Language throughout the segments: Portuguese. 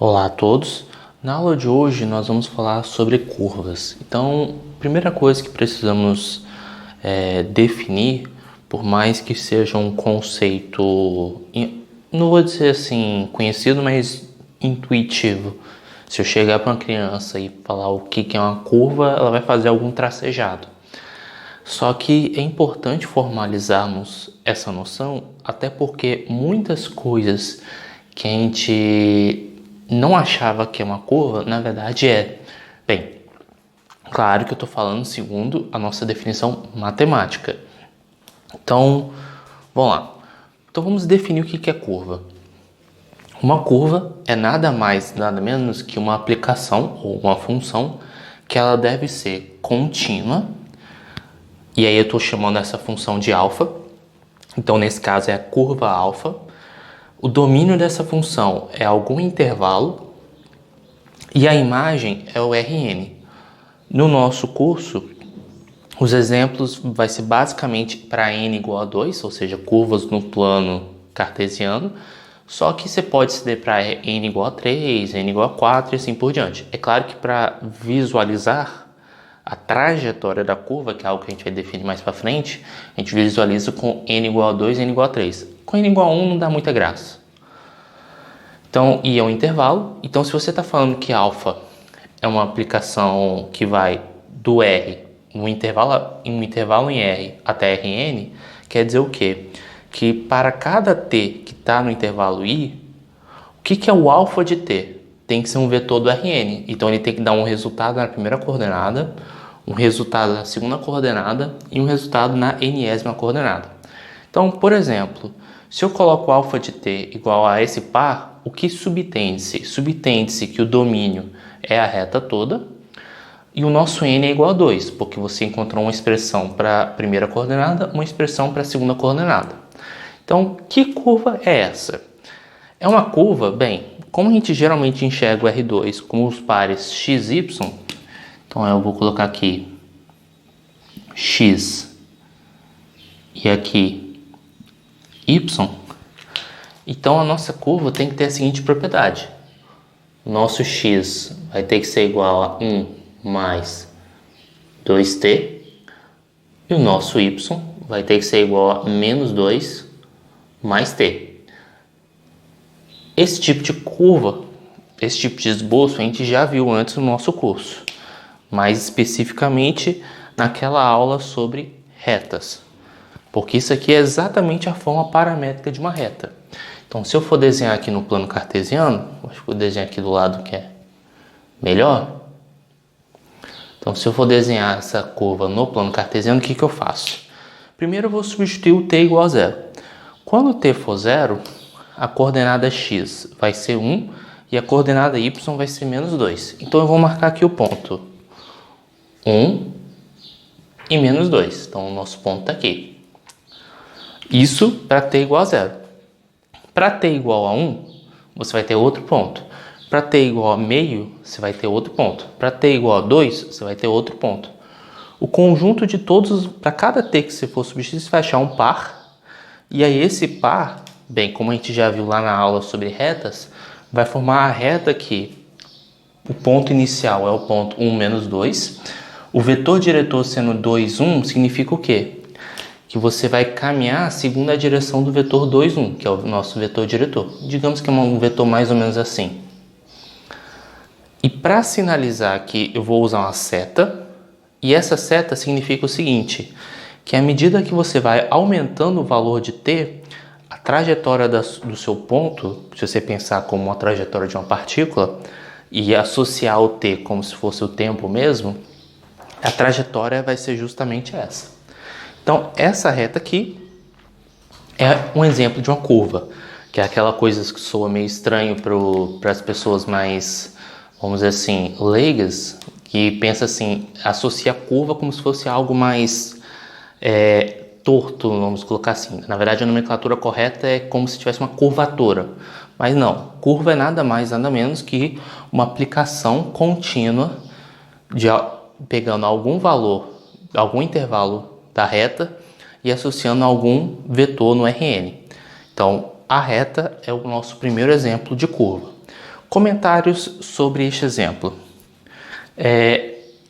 Olá a todos! Na aula de hoje nós vamos falar sobre curvas. Então, a primeira coisa que precisamos definir, por mais que seja um conceito, não vou dizer assim conhecido, mas intuitivo. Se eu chegar para uma criança e falar o que é uma curva, ela vai fazer algum tracejado. Só que é importante formalizarmos essa noção, até porque muitas coisas que a gente não achava que é uma curva, na verdade é. Bem, claro que eu estou falando segundo a nossa definição matemática. Então, vamos lá. Então vamos definir o que é curva. Uma curva é nada mais, nada menos que uma aplicação ou uma função que ela deve ser contínua. E aí eu estou chamando essa função de alfa. Então, nesse caso, é a curva alfa. O domínio dessa função é algum intervalo e a imagem é o Rn. No nosso curso, os exemplos vai ser basicamente para n igual a 2, ou seja, curvas no plano cartesiano, só que você pode estender para n igual a 3, n igual a 4 e assim por diante. É claro que para visualizar a trajetória da curva, que é algo que a gente vai definir mais para frente, a gente visualiza com n igual a 2 e n igual a 3. Com n igual a 1 não dá muita graça. Então, e é um intervalo. Então, se você está falando que alfa é uma aplicação que vai do R em um intervalo em R até Rn, quer dizer o quê? Que para cada t que está no intervalo I, o que é o alfa de t? Tem que ser um vetor do Rn. Então ele tem que dar um resultado na primeira coordenada, um resultado na segunda coordenada e um resultado na nésima coordenada. Então, por exemplo, se eu coloco alfa de t igual a esse par, o que subtende-se? Subtende-se que o domínio é a reta toda e o nosso n é igual a 2, porque você encontrou uma expressão para a primeira coordenada, uma expressão para a segunda coordenada. Então, que curva é essa? É uma curva, bem, como a gente geralmente enxerga o R2 como os pares x, y, então eu vou colocar aqui x e aqui y, então a nossa curva tem que ter a seguinte propriedade. O nosso x vai ter que ser igual a 1 mais 2t e o nosso y vai ter que ser igual a menos 2 mais t. Esse tipo de curva, esse tipo de esboço a gente já viu antes no nosso curso, mais especificamente naquela aula sobre retas, porque isso aqui é exatamente a forma paramétrica de uma reta. Então, se eu for desenhar aqui no plano cartesiano, acho que vou desenhar aqui do lado que é melhor. Então, se eu for desenhar essa curva no plano cartesiano, o que eu faço? Primeiro eu vou substituir o t igual a 0. Quando o t for 0, a coordenada x vai ser 1 e a coordenada y vai ser menos 2. Então eu vou marcar aqui o ponto 1 e menos 2. Então o nosso ponto está aqui. Isso para t igual a 0. Para t igual a 1, você vai ter outro ponto. Para t igual a meio, você vai ter outro ponto. Para t igual a 2, você vai ter outro ponto. O conjunto de todos, para cada t que você for substituir, você vai achar um par. E aí esse par, bem, como a gente já viu lá na aula sobre retas, vai formar a reta que o ponto inicial é o ponto 1 menos 2. O vetor diretor sendo 2, 1, significa o quê? Que você vai caminhar segundo a direção do vetor 2, 1, que é o nosso vetor diretor. Digamos que é um vetor mais ou menos assim. E para sinalizar aqui, eu vou usar uma seta. E essa seta significa o seguinte, que à medida que você vai aumentando o valor de t, a trajetória do seu ponto, se você pensar como uma trajetória de uma partícula, e associar o t como se fosse o tempo mesmo, a trajetória vai ser justamente essa. Então, essa reta aqui é um exemplo de uma curva, que é aquela coisa que soa meio estranho para as pessoas mais, vamos dizer assim, leigas, que pensa assim, associa a curva como se fosse algo mais torto, vamos colocar assim. Na verdade, a nomenclatura correta é como se tivesse uma curvatura. Mas não, curva é nada mais, nada menos que uma aplicação contínua de pegando algum valor, algum intervalo da reta e associando algum vetor no Rn. Então, a reta é o nosso primeiro exemplo de curva. Comentários sobre este exemplo.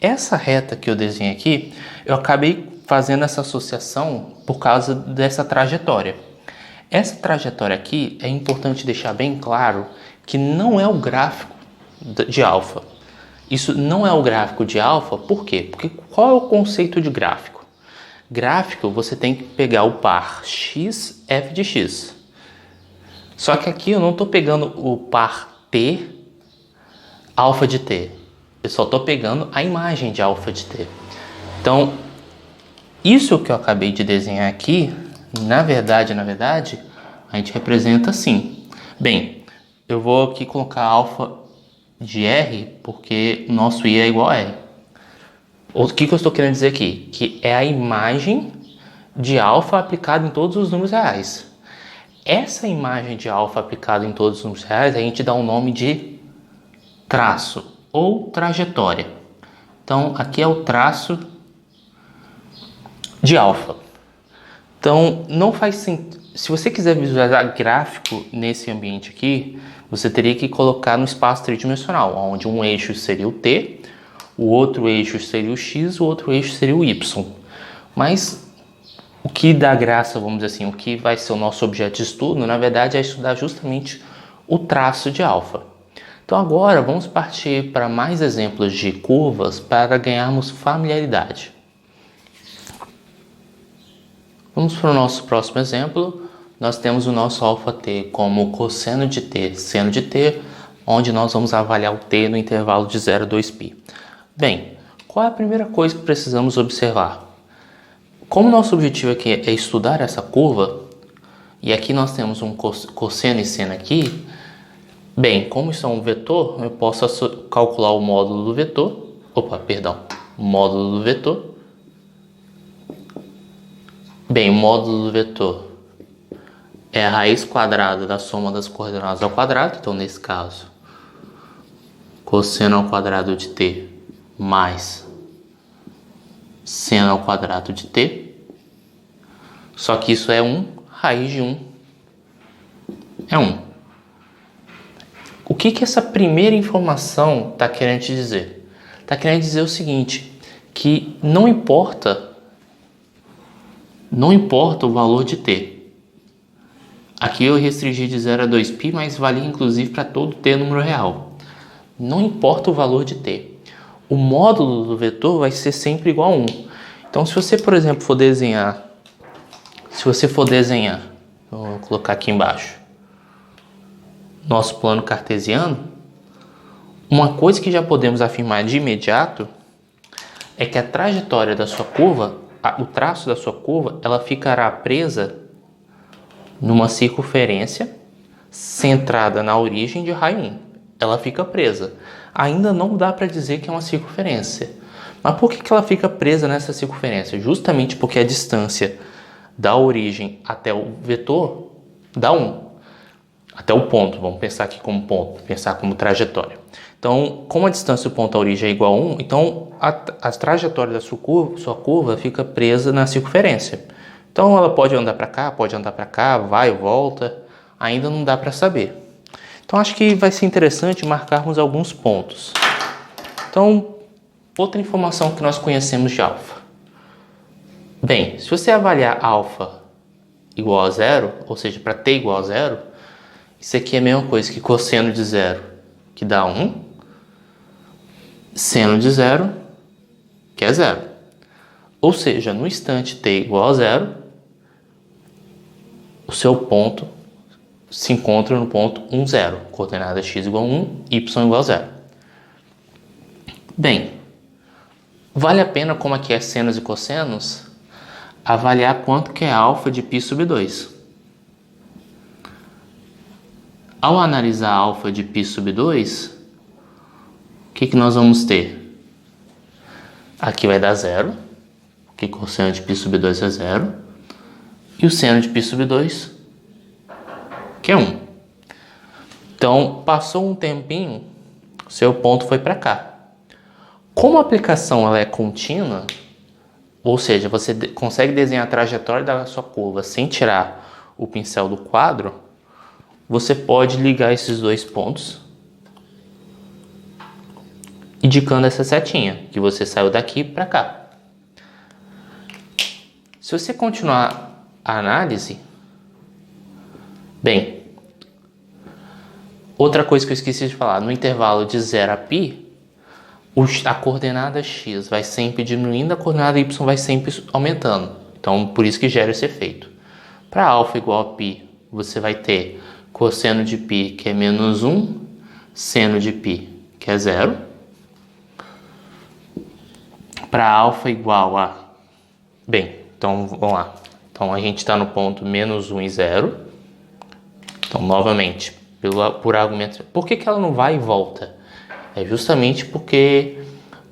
Essa reta que eu desenhei aqui, eu acabei fazendo essa associação por causa dessa trajetória. Essa trajetória aqui é importante deixar bem claro que não é o gráfico de alfa. Isso não é o gráfico de alfa, por quê? Porque qual é o conceito de gráfico? Gráfico, você tem que pegar o par x, f de x. Só que aqui eu não estou pegando o par t, alfa de t. Eu só estou pegando a imagem de alfa de t. Então, isso que eu acabei de desenhar aqui, na verdade, a gente representa assim. Bem, eu vou aqui colocar alfa de r, porque o nosso i é igual a r. O que eu estou querendo dizer aqui? Que é a imagem de alfa aplicada em todos os números reais. Essa imagem de alfa aplicada em todos os números reais, a gente dá o nome de traço ou trajetória. Então, aqui é o traço de alfa. Então, não faz sentido. Se você quiser visualizar gráfico nesse ambiente aqui, você teria que colocar no espaço tridimensional, onde um eixo seria o t, o outro eixo seria o x, o outro eixo seria o y. Mas o que dá graça, vamos dizer assim, o que vai ser o nosso objeto de estudo, na verdade, é estudar justamente o traço de alfa. Então agora vamos partir para mais exemplos de curvas para ganharmos familiaridade. Vamos para o nosso próximo exemplo. Nós temos o nosso αt como cosseno de t, seno de t, onde nós vamos avaliar o t no intervalo de 0 a 2π. Bem, qual é a primeira coisa que precisamos observar? Como nosso objetivo aqui é estudar essa curva, e aqui nós temos um cosseno e seno aqui, bem, como isso é um vetor, eu posso calcular o módulo do vetor, o módulo do vetor. Bem, o módulo do vetor é a raiz quadrada da soma das coordenadas ao quadrado, então nesse caso, cosseno ao quadrado de t mais seno ao quadrado de t, só que isso é 1, raiz de 1 é 1. O que essa primeira informação está querendo te dizer? Está querendo dizer o seguinte, que não importa o valor de t. Aqui eu restringi de 0 a 2π, mas valia inclusive para todo t número real. Não importa o valor de t. O módulo do vetor vai ser sempre igual a 1. Então, se você, por exemplo, for desenhar, vou colocar aqui embaixo, nosso plano cartesiano, uma coisa que já podemos afirmar de imediato é que a trajetória da sua curva, o traço da sua curva, ela ficará presa numa circunferência centrada na origem de raio 1. Ela fica presa. Ainda não dá para dizer que é uma circunferência. Mas por que ela fica presa nessa circunferência? Justamente porque a distância da origem até o vetor dá 1. Até o ponto, vamos pensar aqui como ponto, pensar como trajetória. Então, como a distância do ponto à origem é igual a 1, então a trajetória da sua curva fica presa na circunferência. Então ela pode andar para cá, vai e volta, ainda não dá para saber. Então acho que vai ser interessante marcarmos alguns pontos. Então, outra informação que nós conhecemos de alfa. Bem, se você avaliar alfa igual a 0, ou seja, para t igual a 0, isso aqui é a mesma coisa que cosseno de 0, que dá 1, seno de 0, que é 0. Ou seja, no instante t igual a 0, o seu ponto se encontra no ponto 1, 0. Coordenada x igual a 1, y igual a 0. Bem, vale a pena, como aqui é senos e cossenos, avaliar quanto que é alfa de π sobre 2. Ao analisar alfa de π sobre 2, o que nós vamos ter? Aqui vai dar 0, porque cosseno de π sobre 2 é 0. E o seno de π sobre 2, que é 1. Então, passou um tempinho, seu ponto foi para cá. Como a aplicação ela é contínua, ou seja, você consegue desenhar a trajetória da sua curva sem tirar o pincel do quadro, você pode ligar esses dois pontos, indicando essa setinha, que você saiu daqui para cá. Se você continuar a análise, bem, outra coisa que eu esqueci de falar, no intervalo de 0 a π, a coordenada x vai sempre diminuindo, a coordenada y vai sempre aumentando. Então, por isso que gera esse efeito. Para α igual a π, você vai ter cosseno de π, que é menos 1, seno de π, que é 0. Para α igual a... Bem, então vamos lá. Então a gente está no ponto menos 1 e 0. Então, novamente, por argumento... Por que ela não vai e volta? É justamente porque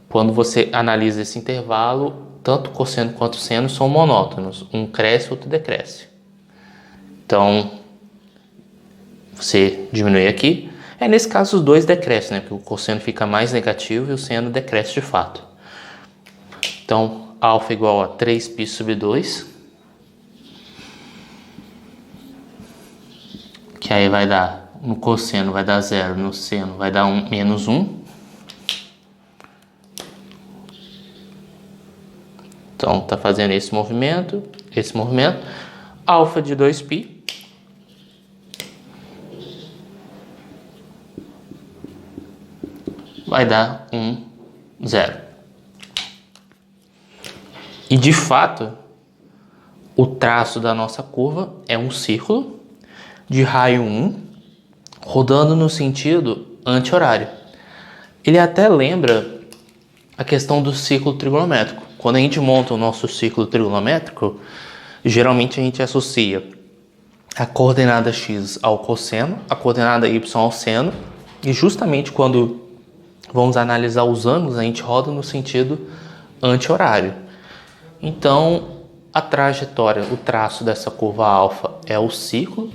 quando você analisa esse intervalo, tanto cosseno quanto seno são monótonos. Um cresce, outro decresce. Então, você diminui aqui. Nesse caso, os dois decrescem, né? Porque o cosseno fica mais negativo e o seno decresce de fato. Então, α igual a 3π sobre 2. Que aí vai dar... No cosseno vai dar 0, no seno vai dar menos 1. Então, tá fazendo esse movimento. Alfa de 2π. Vai dar 0. E, de fato, o traço da nossa curva é um círculo de raio 1, rodando no sentido anti-horário. Ele até lembra a questão do ciclo trigonométrico. Quando a gente monta o nosso ciclo trigonométrico, geralmente a gente associa a coordenada x ao cosseno, a coordenada y ao seno, e justamente quando vamos analisar os ângulos, a gente roda no sentido anti-horário. Então, a trajetória, o traço dessa curva alfa é o ciclo.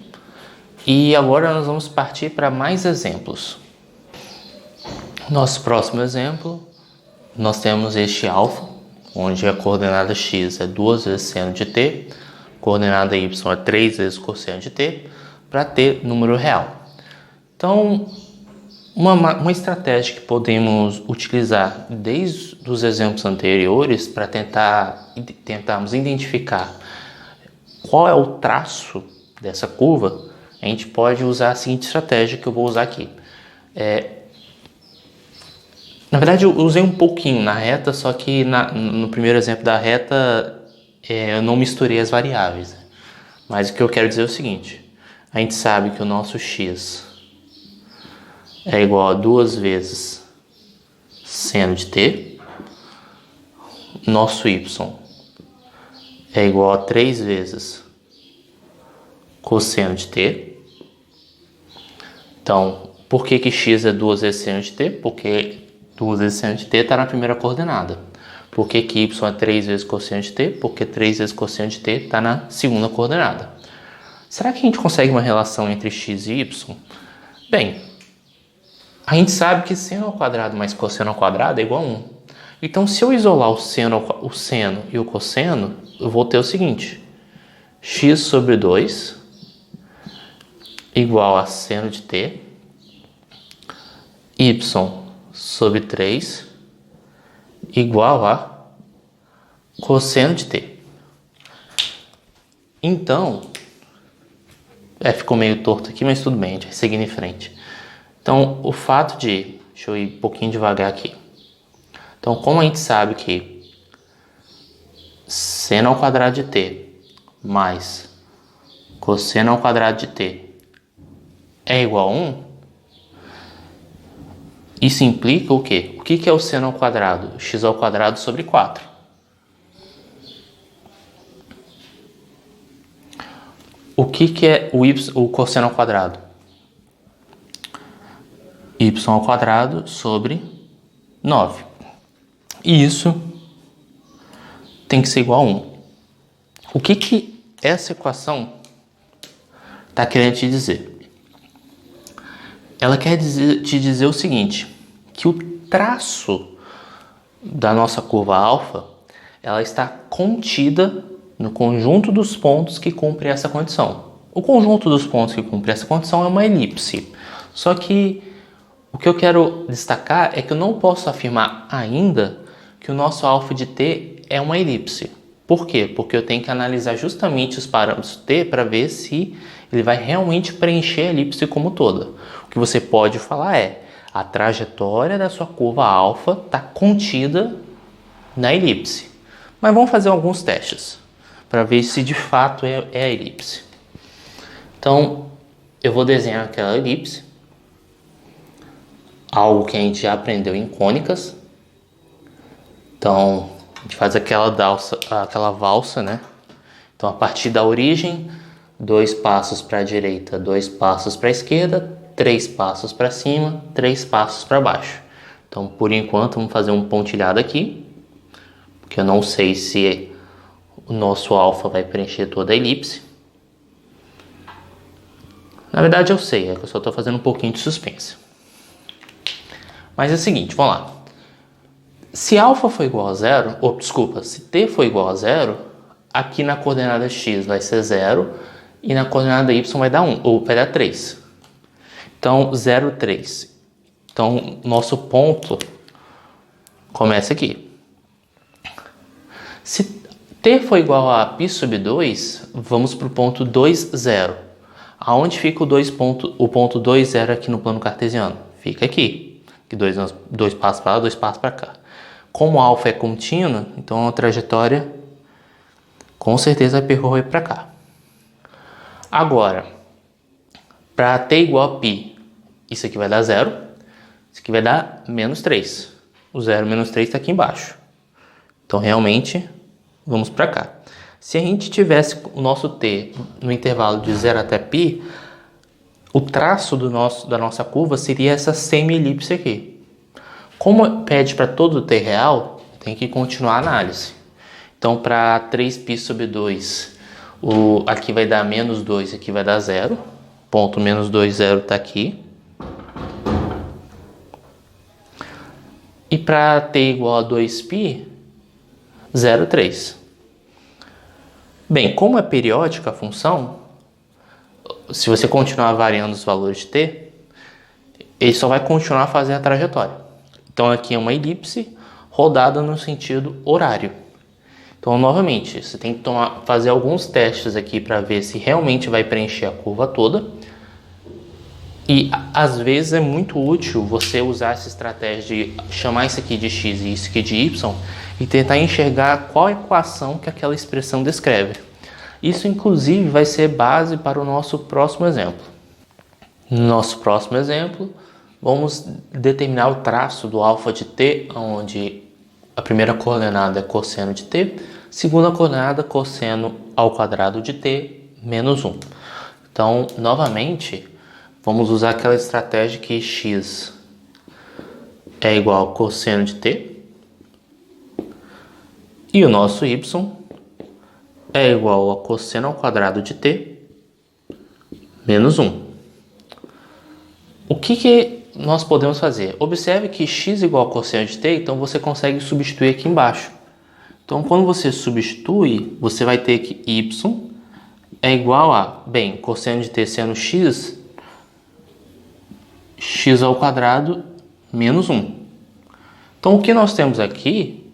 E agora nós vamos partir para mais exemplos. Nosso próximo exemplo, nós temos este alfa, onde a coordenada x é 2 vezes seno de t, coordenada y é 3 vezes cosseno de t, para t número real. Então, uma estratégia que podemos utilizar desde os exemplos anteriores para tentarmos identificar qual é o traço dessa curva, a gente pode usar a seguinte estratégia que eu vou usar aqui. Na verdade, eu usei um pouquinho na reta, só que no primeiro exemplo da reta eu não misturei as variáveis. Mas o que eu quero dizer é o seguinte. A gente sabe que o nosso x é igual a 2 vezes seno de t. Nosso y é igual a 3 vezes cosseno de t. Então, por que x é 2 vezes seno de t? Porque 2 vezes seno de t está na primeira coordenada. Por que y é 3 vezes cosseno de t? Porque 3 vezes cosseno de t está na segunda coordenada. Será que a gente consegue uma relação entre x e y? Bem, a gente sabe que seno ao quadrado mais cosseno ao quadrado é igual a 1. Então, se eu isolar o seno e o cosseno, eu vou ter o seguinte. X sobre 2 igual a seno de t, y sobre 3 igual a cosseno de t. Então, ficou meio torto aqui, mas tudo bem, a gente vai seguindo em frente. Então, o fato de... Deixa eu ir um pouquinho devagar aqui. Então, como a gente sabe que seno ao quadrado de t mais cosseno ao quadrado de t é igual a 1, isso implica o quê? O que é o seno ao quadrado? X ao quadrado sobre 4. O que é o cosseno ao quadrado? Y ao quadrado sobre 9. E isso tem que ser igual a 1. O que essa equação está querendo te dizer? Ela quer te dizer o seguinte, que o traço da nossa curva alfa, ela está contida no conjunto dos pontos que cumpre essa condição. O conjunto dos pontos que cumpre essa condição é uma elipse. Só que O que eu quero destacar é que eu não posso afirmar ainda que o nosso alfa de t é uma elipse. Por quê? Porque eu tenho que analisar justamente os parâmetros t para ver se ele vai realmente preencher a elipse como toda. O que você pode falar é: a trajetória da sua curva alfa está contida na elipse. Mas vamos fazer alguns testes para ver se de fato é a elipse. Então, eu vou desenhar aquela elipse, algo que a gente já aprendeu em cônicas. Então, a gente faz aquela valsa, né? Então, a partir da origem, 2 passos para a direita, 2 passos para a esquerda, 3 passos para cima, 3 passos para baixo. Então, por enquanto, vamos fazer um pontilhado aqui, porque eu não sei se o nosso alfa vai preencher toda a elipse. Na verdade, eu sei, é que eu só estou fazendo um pouquinho de suspense. Mas é o seguinte, vamos lá. Se alfa for igual a zero, se t for igual a zero, aqui na coordenada x vai ser 0 e na coordenada y vai dar 1, ou vai dar 3. Então, 0, 3. Então, nosso ponto começa aqui. Se t for igual a π sobre 2, vamos para o ponto 2, 0. Aonde fica o ponto 2, 0 aqui no plano cartesiano? Fica aqui. Que 2 passos para lá, 2 passos para cá. Como a alfa é contínua, então a trajetória com certeza vai percorrer para cá. Agora, para t igual a π, isso aqui vai dar 0. Isso aqui vai dar menos 3. O 0 menos 3 está aqui embaixo. Então, realmente, vamos para cá. Se a gente tivesse o nosso t no intervalo de 0 até π, o traço da nossa curva seria essa semi-elipse aqui. Como pede para todo t real, tem que continuar a análise. Então, para 3π sobre 2, aqui vai dar menos 2, aqui vai dar 0. Ponto menos 2, 0 está aqui. E para t igual a 2π, 0, 3. Bem, como é periódica a função, se você continuar variando os valores de t, ele só vai continuar fazendo a trajetória. Então aqui é uma elipse rodada no sentido horário. Então, novamente, você tem que fazer alguns testes aqui para ver se realmente vai preencher a curva toda. E às vezes é muito útil você usar essa estratégia de chamar isso aqui de x e isso aqui de y e tentar enxergar qual equação que aquela expressão descreve. Isso, inclusive, vai ser base para o nosso próximo exemplo. No nosso próximo exemplo, vamos determinar o traço do alfa de t, onde a primeira coordenada é cosseno de t, segunda coordenada cosseno ao quadrado de t menos 1. Então, novamente, vamos usar aquela estratégia que x é igual a cosseno de t e o nosso y é igual a cosseno ao quadrado de t menos 1. O que nós podemos fazer? Observe que x igual a cosseno de t, então você consegue substituir aqui embaixo. Então, quando você substitui, você vai ter que y é igual a, bem, cosseno de t sendo x ao quadrado menos 1. Então, o que nós temos aqui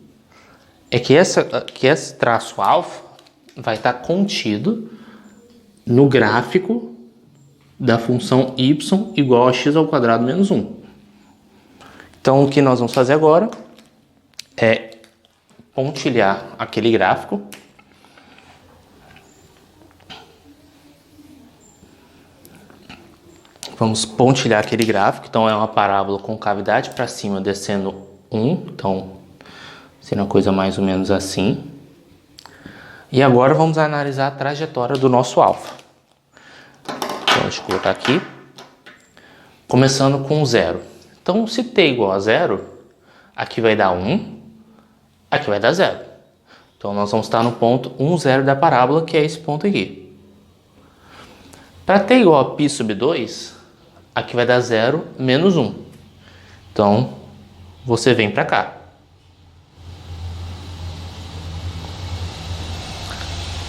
é que esse traço alfa vai estar contido no gráfico da função y igual a x ao quadrado menos 1. Então, o que nós vamos fazer agora é pontilhar aquele gráfico. Vamos pontilhar aquele gráfico. Então, é uma parábola com cavidade para cima descendo 1. Então, sendo uma coisa mais ou menos assim. E agora vamos analisar a trajetória do nosso alfa. Então, deixa eu colocar aqui. Começando com 0. Então, se t igual a 0, aqui vai dar 1, aqui vai dar 0. Então, nós vamos estar no ponto 1, 0 da parábola, que é esse ponto aqui. Para t igual a π sobre 2, aqui vai dar 0, menos 1. Então, você vem para cá.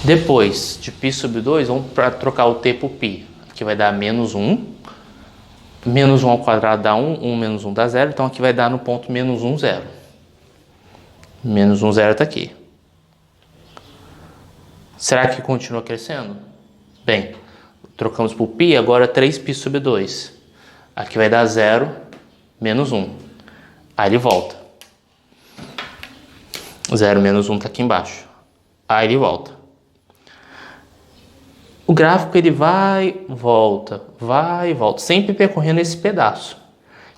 Depois de π sobre 2, vamos trocar o t por π. Aqui vai dar menos 1. Menos 1 ao quadrado dá 1, 1 menos 1 dá 0, então aqui vai dar no ponto menos 1, 0. Menos 1, 0 está aqui. Será que continua crescendo? Bem, trocamos por π, agora 3π sobre 2. Aqui vai dar 0, menos 1. Aí ele volta. 0 menos 1 está aqui embaixo. Aí ele volta. O gráfico ele vai, volta, sempre percorrendo esse pedaço.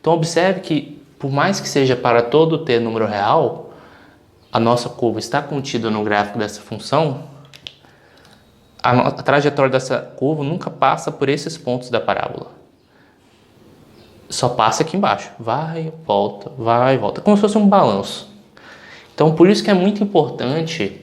Então observe que, por mais que seja para todo t número real, a nossa curva está contida no gráfico dessa função, a trajetória dessa curva nunca passa por esses pontos da parábola. Só passa aqui embaixo. Vai, volta, como se fosse um balanço. Então por isso que é muito importante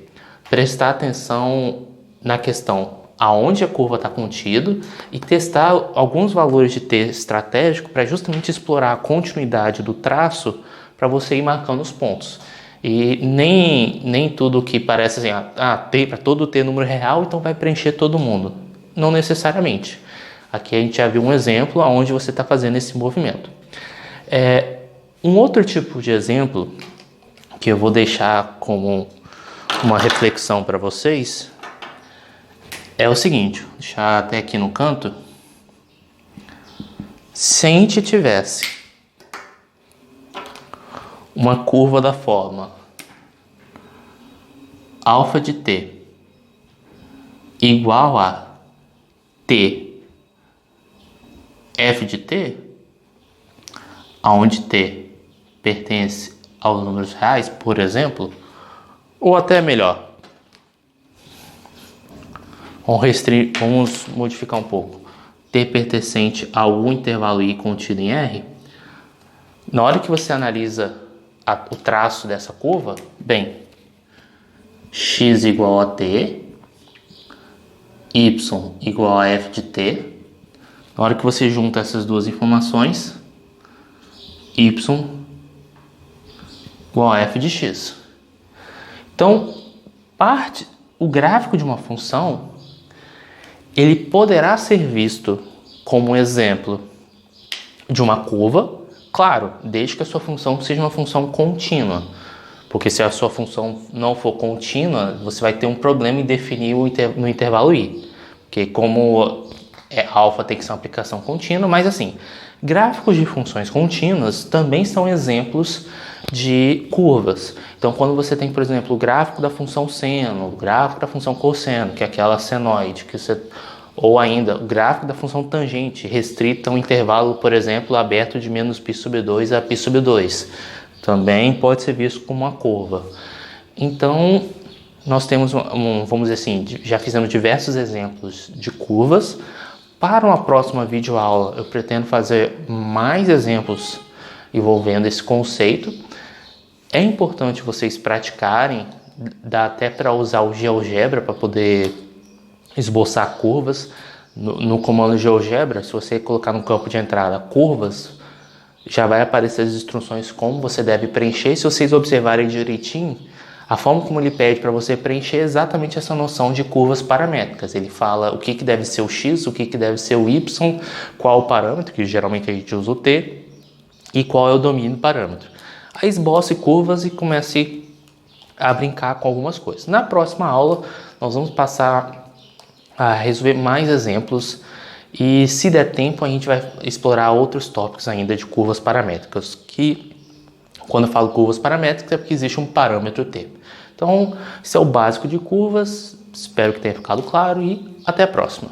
prestar atenção na questão aonde a curva está contida e testar alguns valores de t estratégico para justamente explorar a continuidade do traço para você ir marcando os pontos. E nem tudo que parece assim, t para todo t número real, então vai preencher todo mundo. Não necessariamente. Aqui a gente já viu um exemplo onde você está fazendo esse movimento. Um outro tipo de exemplo que eu vou deixar como uma reflexão para vocês é o seguinte, vou deixar até aqui no canto. Se a gente tivesse uma curva da forma alfa de t igual a t f de t, onde t pertence aos números reais, por exemplo, ou até melhor, vamos modificar um pouco, t pertencente a algum intervalo i contido em R. Na hora que você analisa o traço dessa curva, bem, x igual a t, y igual a f de t. Na hora que você junta essas duas informações, y igual a f de x. Então, o gráfico de uma função, ele poderá ser visto como um exemplo de uma curva, claro, desde que a sua função seja uma função contínua. Porque se a sua função não for contínua, você vai ter um problema em definir no intervalo i. Porque como alfa tem que ser uma aplicação contínua, mas assim, gráficos de funções contínuas também são exemplos de curvas. Então, quando você tem, por exemplo, o gráfico da função seno, o gráfico da função cosseno, que é aquela senoide, ou ainda o gráfico da função tangente, restrita a um intervalo, por exemplo, aberto de menos π sobre 2 a π sobre 2. Também pode ser visto como uma curva. Então, nós temos, vamos dizer assim, já fizemos diversos exemplos de curvas. Para uma próxima videoaula, eu pretendo fazer mais exemplos envolvendo esse conceito. É importante vocês praticarem, dá até para usar o GeoGebra para poder esboçar curvas. No comando GeoGebra, se você colocar no campo de entrada curvas, já vai aparecer as instruções como você deve preencher. Se vocês observarem direitinho, a forma como ele pede para você preencher é exatamente essa noção de curvas paramétricas. Ele fala o que deve ser o x, o que deve ser o y, qual o parâmetro, que geralmente a gente usa o t, e qual é o domínio do parâmetro. Aí esboce curvas e comece a brincar com algumas coisas. Na próxima aula, nós vamos passar a resolver mais exemplos e, se der tempo, a gente vai explorar outros tópicos ainda de curvas paramétricas, que, quando eu falo curvas paramétricas, é porque existe um parâmetro t. Então, esse é o básico de curvas. Espero que tenha ficado claro e até a próxima.